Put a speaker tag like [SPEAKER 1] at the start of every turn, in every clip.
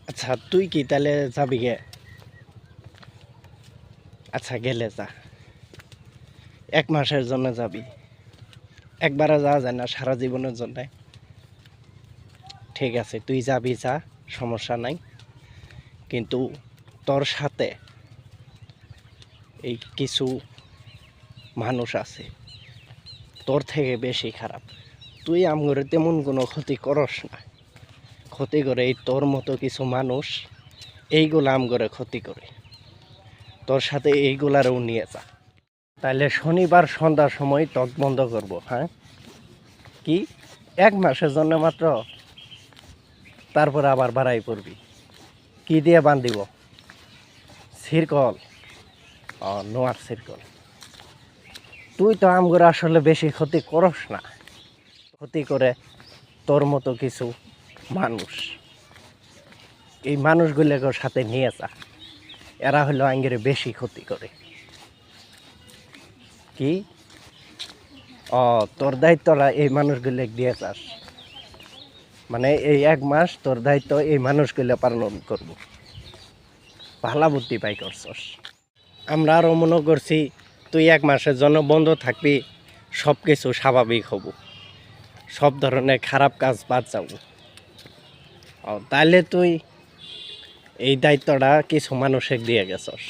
[SPEAKER 1] আচ্ছা তুই কি তাহলে যাবি গে? আচ্ছা গেলে যা, 1 মাসের জন্য যাবি। একবারে যাওয়া যায় না সারা জীবনের জন্য। ঠিক আছে তুই যাবি, যা, সমস্যা নাই। কিন্তু তোর সাথে এই কিছু মানুষ আছে তোর থেকে বেশি খারাপ। তুই আমগরে তেমন কোনো ক্ষতি করস না, ক্ষতি করে এই তোর মতো কিছু মানুষ এইগুলা আমগরে ক্ষতি করে। তোর সাথে এইগুলারও নিয়ে যা। তাইলে শনিবার সন্ধ্যার সময় ত্বক বন্ধ করব। হ্যাঁ কি 1 মাসের জন্য মাত্র? তারপর আবার বাড়াই পড়বি? কি দিয়ে বান্ধিব? সিরকল? নোয়ার সিরকল। তুই তো আমগরে আসলে বেশি ক্ষতি করস না, ক্ষতি করে তোর মতো কিছু মানুষ। এই মানুষগুলোকে সাথে নিয়ে যা, এরা হলো আঙ্গেরে বেশি ক্ষতি করে। কি তোর দায়িত্বটা এই মানুষগুলো দিয়ে যাস, মানে এই 1 মাস তোর দায়িত্ব এই মানুষগুলো পালন করব। ভালা বুদ্ধি পাই করছস। আমরা আরও মনে করছি তুই 1 মাসের জন্য বন্ধ থাকবি, সব কিছু স্বাভাবিক হব, সব ধরনের খারাপ কাজ বাদ যাব। তাইলে তুই এই দায়িত্বটা কিছু মানুষকে দিয়ে গেছস।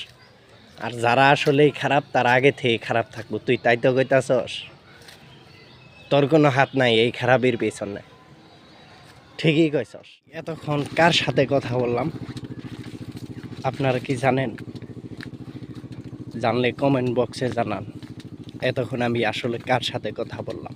[SPEAKER 1] আর যারা আসলেই খারাপ তারা আগে থেকে খারাপ থাকবো, তুই তাই তো কইতাছস। তোর কোনো হাত নাই এই খারাপের পেছনে। ঠিকই কইছস। এতক্ষণ কার সাথে কথা বললাম আপনারা কি জানেন? জানলে কমেন্ট বক্সে জানান এতক্ষণ আমি আসলে কার সাথে কথা বললাম।